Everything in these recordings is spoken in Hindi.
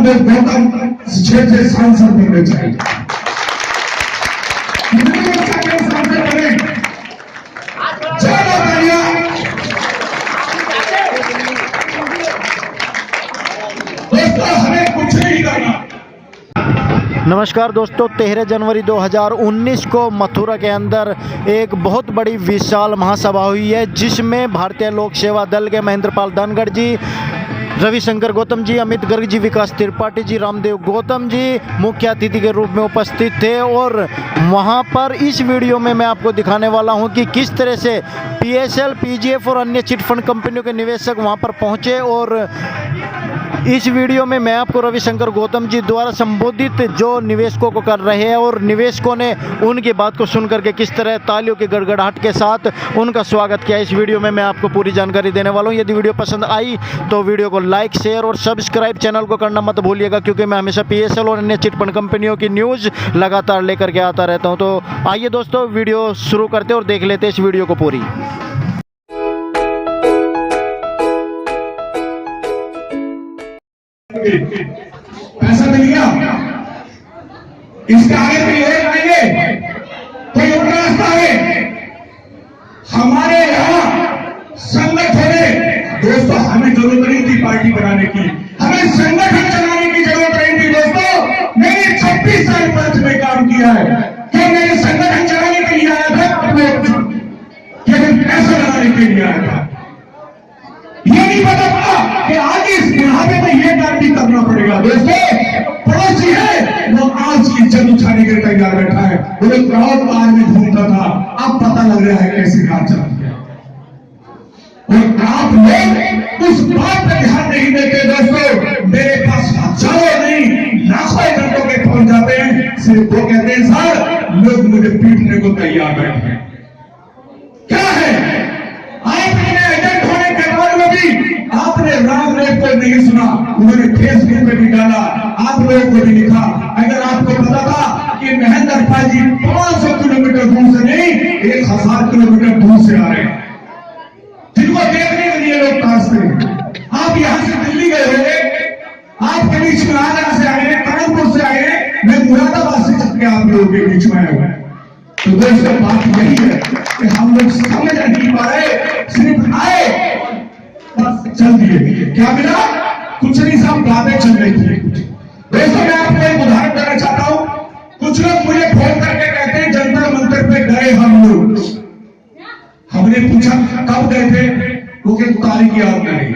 रामदेव गौतम क्षेत्र सांसद बनने चाहिए। सांसद बने, दोस्तों हमें कुछ नहीं करना। नमस्कार दोस्तों, 13 जनवरी 2019 को मथुरा के अंदर एक बहुत बड़ी विशाल महासभा हुई है, जिसमें भारतीय लोक सेवा दल के महेंद्रपाल धनखड़ जी, रविशंकर गौतम जी, अमित गर्ग जी, विकास त्रिपाठी जी, रामदेव गौतम जी मुख्य अतिथि के रूप में उपस्थित थे। और वहां पर इस वीडियो में मैं आपको दिखाने वाला हूं कि किस तरह से PSL, PGF और अन्य चिटफंड कंपनियों के निवेशक वहां पर पहुंचे। और इस वीडियो में मैं आपको रविशंकर गौतम जी द्वारा संबोधित जो निवेशकों को कर रहे हैं और निवेशकों ने उनकी बात को सुनकर के किस तरह तालियों की गड़गड़ाहट के साथ उनका स्वागत किया, इस वीडियो में मैं आपको पूरी जानकारी देने वाला हूं। यदि वीडियो पसंद आई तो वीडियो को लाइक, शेयर और सब्सक्राइब चैनल को करना मत भूलिएगा, क्योंकि मैं हमेशा PSL और अन्य चिटफंड कंपनियों की न्यूज़ लगातार लेकर के आता रहता हूँ। तो आइए दोस्तों, वीडियो शुरू करते और देख लेते इस वीडियो को पूरी। पैसा मिल गया, इसके आगे भी ले आएंगे, कोई और रास्ता है। हमारे यहाँ संगठन है दोस्तों, हमें जरूरत नहीं थी पार्टी बनाने की, हमें संगठन चलाने की जरूरत नहीं थी दोस्तों। मैंने 26 साल पंच में काम किया है, क्या मैंने संगठन चलाने के लिए आया था? केवल पैसा लगाने के लिए आया था। ये नहीं पता पड़ा कि आज इस बुढ़ापे में ये काम भी करना पड़ेगा। दोस्तों पड़ोसी है वो आज की जंग उठाने के तैयार बैठा है, वो क्राउड कार में घूमता था, अब पता लग रहा है कैसे काम चल गया। और आप लोग उस बात पर ध्यान नहीं देते दोस्तों। मेरे पास हजारों नहीं लाखों घंटों के पहुंच जाते हैं, सिर्फ वो कहते हैं सर लोग मुझे पीटने को तैयार बैठे हैं। क्या है आपने राम रेप को नहीं सुना, उन्होंने फेसबुक पे भी डाला, आप लोगों को भी लिखा। अगर आपको पता था कि महेंद्रपाल जी 500 किलोमीटर दूर से नहीं 1000 किलोमीटर दूर से आ रहे हैं, जिनको देखने के लिए लोग तरसते हैं। आप यहां से दिल्ली गए होंगे, आपके बीच में आगरा से आए, कानपुर से आए, मैं मुरादाबाद से चल के आप लोगों के बीच में आया हुआ है। तो दोस्तों बात यही है कि हम लोग समझ नहीं पा रहे, सिर्फ आए चल दिए, क्या मिला? कुछ नहीं, सब बातें चल रही थी। दोस्तों मैं आपको एक उदाहरण देना चाहता हूं। कुछ लोग मुझे फोन करके कहते हैं जंतर मंतर पे गए हम लोग। हमने पूछा कब गए थे, वो के तारीख याद नहीं।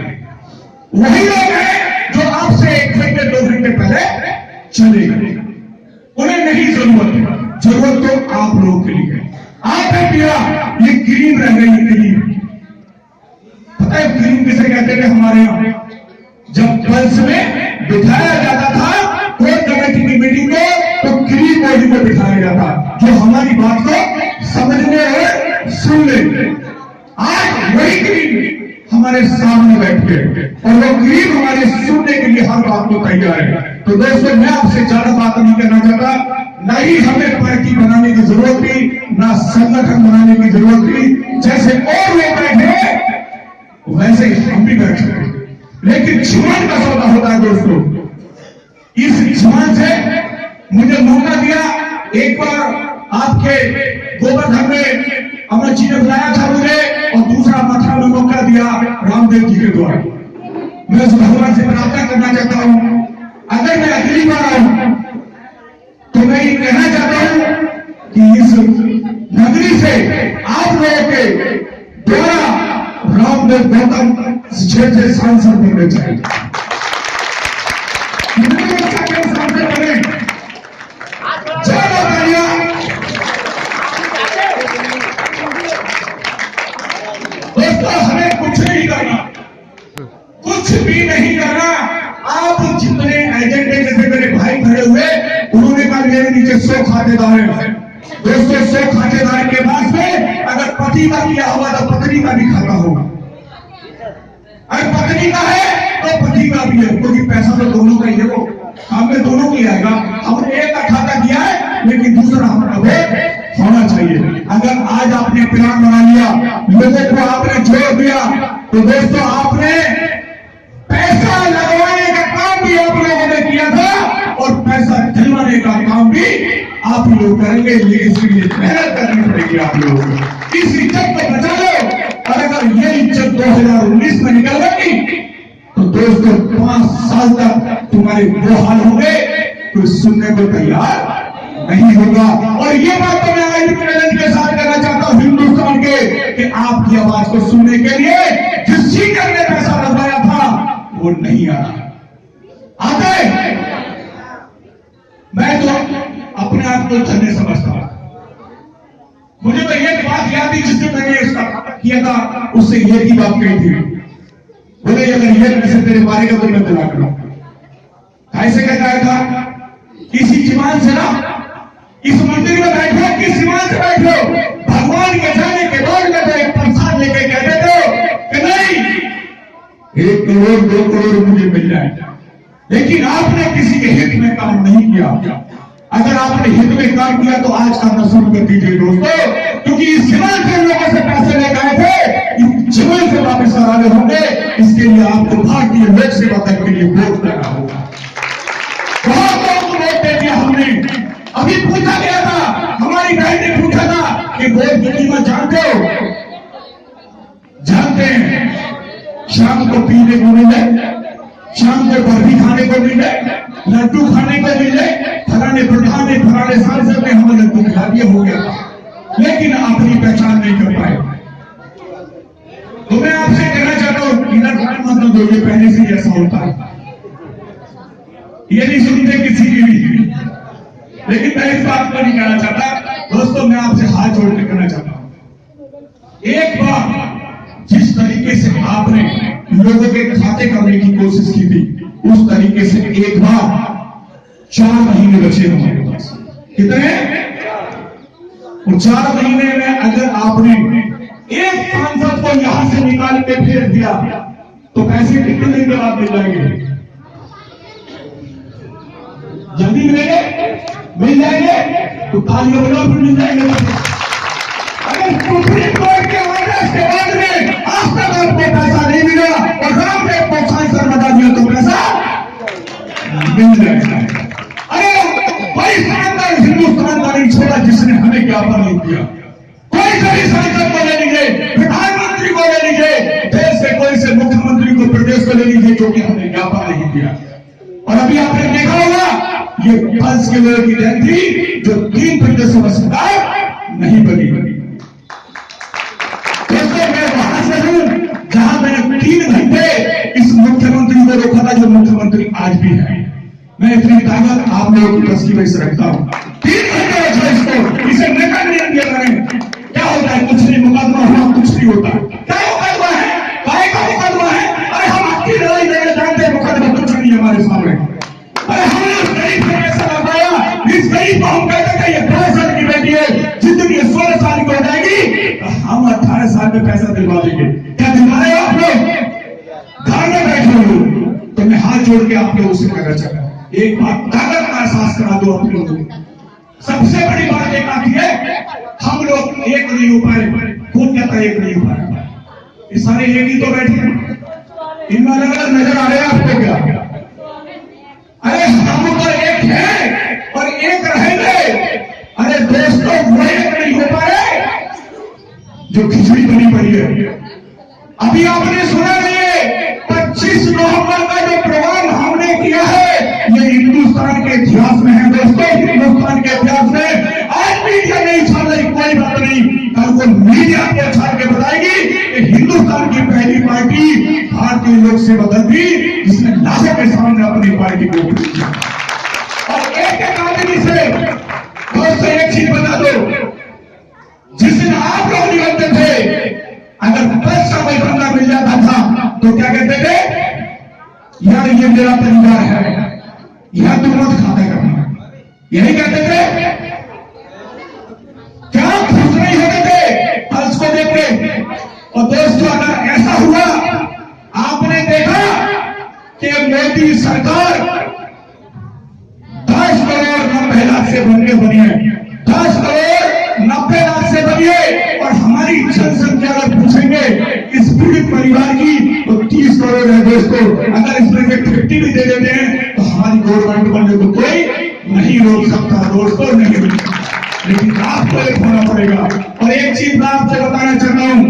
वही लोग हैं जो आपसे 1 घंटे 2 घंटे पहले चले गए, उन्हें नहीं जरूरत तो आप लोग के लिए। आपने पिया ये क्रीम रह गई, क्रीम पता है क्रीम किसे कहते थे हमारे यहाँ? जब बस में बिठाया जाता था कोई कमेटी की मीटिंग को, तो क्रीम बॉडी को बिठाया जाता जो हमारी बात को समझने और सुन ले। आज वही क्रीम हमारे सामने बैठ गए और वो क्रीम हमारे सुनने के लिए हर बात को तैयार है। तो दोस्तों मैं आपसे ज्यादा बात नहीं करना चाहता, न ही हमें पार्टी बनाने की जरूरत थी, ना संगठन बनाने की जरूरत थी। जैसे और लोग बैठे वैसे हम भी बैठ सकते, लेकिन जीवन का सौदा होता है दोस्तों। इस जीवन से मुझे मौका दिया, एक बार आपके गोवर्धन में अमर जी ने बुलाया था मुझे, और दूसरा मथुरा में मौका दिया रामदेव जी के द्वारा। मैं उस भगवान से प्रार्थना करना चाहता हूं, अगर मैं अगली बार आऊं तो मैं ये कहना चाहता हूं कि इस नगरी से आप लोगों के द्वारा रामदेव गौतम क्षेत्र सांसद बनने चाहिए। सांसद बने, दोस्तों हमें कुछ नहीं करना, कुछ भी नहीं करना। आप जितने एजेंडे, जैसे मेरे भाई खड़े हुए, उन्होंने कहा मेरे नीचे 100 खातेदार हैं। दोस्तों 100 खातेदार के पास में अगर पति का किया हुआ तो पत्नी का भी खाता होगा, अगर पत्नी का है तो पति का भी है, क्योंकि पैसा तो दोनों का ही है, वो काम में दोनों को आएगा। हमने एक का खाता किया है, लेकिन दूसरा हमारा होना चाहिए। अगर आज आपने प्लान बना लिया, लोगों को आपने जोड़ दिया, तो दोस्तों आपने पैसा लगवाने का काम भी आप लोगों ने किया लोग करेंगे, लेकिन इसके लिए मेहनत करनी पड़ेगी आप लोगों को। इस इज्जत को बचा लो, और अगर ये इज्जत 2019 में निकल गई तो दोस्तों 5 साल तक तुम्हारे वो हाल होंगे तो सुनने को तैयार नहीं होगा। और ये बात तो मैं आज चैलेंज के साथ करना चाहता हूं हिंदुस्तान के, कि आपकी आवाज को सुनने के लिए जिस सीकर ने पैसा लगवाया था वो नहीं आ रहा। आते मैं तो अपने आप को धन्य समझता हूं। मुझे तो एक बात याद थी जिससे मैंने इसका किया था, उससे ये ही बात कही थी, बोले अगर ये पैसे तेरे मारेगा तो मैं बुला करूं। ऐसे कहता था किसी जीवन से ना, इस मंदिर में बैठो, किस जीवन से बैठो, भगवान के जाने के बाद में तो एक प्रसाद लेके कहते थे कि नहीं 1 करोड़ 2 करोड़ मुझे मिल जाए, लेकिन आपने किसी के हित में काम नहीं किया। अगर आपने हित में काम किया तो आज करना शुरू कर दीजिए दोस्तों, क्योंकि इस जीवन से लोगों से पैसे लेकर आए थे, इस जीवन से वापस आने होंगे। इसके लिए आपको भारतीय लोक सेवा तक के लिए वोट देना होगा। बहुत लोगों को वोट दे दिया हमने। अभी पूछा गया था, हमारी बहन ने पूछा था कि वोट की कीमत जानते हो? जानते हैं। शाम को पीने को मिले, शाम को बर्फी खाने को मिले, लड्डू खाने को मिले, फलाने प्रधान ने फलाने सांसद ने हमें लड्डू खिला दिया, हो गया, लेकिन अपनी पहचान नहीं कर पाए। तो मैं आपसे कहना चाहता हूं, इधर मत दो, ये पहले से ही ऐसा होता है, ये नहीं सुनते किसी की भी। लेकिन मैं इस बात को नहीं कहना चाहता दोस्तों, मैं आपसे हाथ जोड़ के कहना चाहता हूं, एक बार जिस तरीके से आपने लोगों के खाते करने की कोशिश की थी, उस तरीके से एक बार 4 महीने बचे हमारे पास। कितने? और 4 महीने में अगर आपने एक सांसद को यहां से निकाल के भेज दिया तो पैसे कितने दिन के बाद मिल जाएंगे? जल्दी मिलेंगे? मिल जाएंगे तो तालियों बजाओ, फिर मिल जाएंगे। अगर सुप्रीम कोर्ट के आदेश के बाद में आज तक आपको पैसा नहीं मिला और रामदेव को सांसद बता दिया तो पैसा मिल जाएगा। अरे कोई सांसद हिंदुस्तान का नहीं छोड़ा जिसने हमें ज्ञापन नहीं दिया। कोई सभी सांसद को ले लीजिए, प्रधानमंत्री को ले लीजिए, देश से कोई से मुख्यमंत्री को, प्रदेश को ले लीजिए, जो कि हमने ज्ञापन नहीं दिया। और अभी आपने देखा होगा ये फंस के लोगों की देन थी जो 3 प्रदेशों में सरकार नहीं बनी। दोस्तों मैं वहां से हूं जहां मैंने 3 घंटे इस मुख्यमंत्री को रोका था, जो मुख्यमंत्री आज भी है। मैं इतनी ताकत आप लोगों की बस की वजह से रखता हूं। 3 घंटे रखा इसको, इसे निकल नहीं दिया मैंने। क्या होता है? कुछ नहीं, मुकदमा हुआ, कुछ नहीं होता। क्या मुकदमा है? काय का मुकदमा है? अरे हम आपकी लड़ाई नहीं जानते, मुकदमा कुछ नहीं हमारे सामने। अरे हमने उस गरीब से पैसा लगाया, इस गरीब को हम कहते थे ये 12 साल की बेटी है, जिंदगी 16 साल की हो जाएगी तो हम 18 साल में पैसा दिलवा देंगे। क्या दिलवा रहे हो आप लोग? घर में बैठे हो। तो मैं हाथ जोड़ के आप लोगों से कहना चाहता हूं, एक बात ताकत का एहसास करा दो आप लोगों को। सबसे बड़ी बात एक आती है, हम लोग एक नहीं हो पाए, कौन कहता है एक नहीं हो पाए? ये सारे एक ही तो बैठे हैं, इनमें अलग अलग नजर आ रहे हैं आपको क्या? अरे हम तो एक है और एक रहेंगे। अरे दोस्तों वो एक नहीं हो पाए जो खिचड़ी बनी पड़ी है। अभी आपने सुना नहीं, 25 नवंबर का जो प्रोग्राम हमने किया है ये हिंदुस्तान के इतिहास में है दोस्तों, हिंदुस्तान के इतिहास में। आज मीडिया नहीं छाड़ रही, कोई बात नहीं, कल को मीडिया के छाड़ के बताएगी कि हिंदुस्तान की पहली पार्टी भारतीय लोक सेवा दल थी जिसने लाखों के सामने अपनी पार्टी को किया। और एक आदमी से दोस्तों एक चीज बता दो, जिस दिन आप लोग निकलते थे अगर 10 का कोई बंदा मिल जाता था तो क्या कहते थे? यार ये मेरा परिवार है, यह तुम मत खाता करना, यही कहते थे। क्या खुश नहीं होते थे फर्ज को देख के? और दोस्तों अगर ऐसा हुआ, आपने देखा कि मोदी सरकार 10 करोड़ 90 लाख से बनके बनी है, 10 करोड़ 90 लाख से बनी है। और हमारी जनसंख्या अगर पूछेंगे इस पीड़ित परिवार की तो 30 करोड़ है दोस्तों। अगर इसमें से 50 भी दे देते हैं तो हमारी गवर्नमेंट बनने को कोई नहीं रोक सकता दोस्तों, नहीं रोक सकता। लेकिन आपको एक होना पड़ेगा। और एक चीज मैं आपसे बताना चाहता हूं,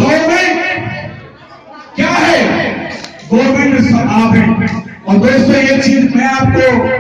गवर्नमेंट क्या है? गवर्नमेंट सब आप है। और दोस्तों, एक चीज मैं आपको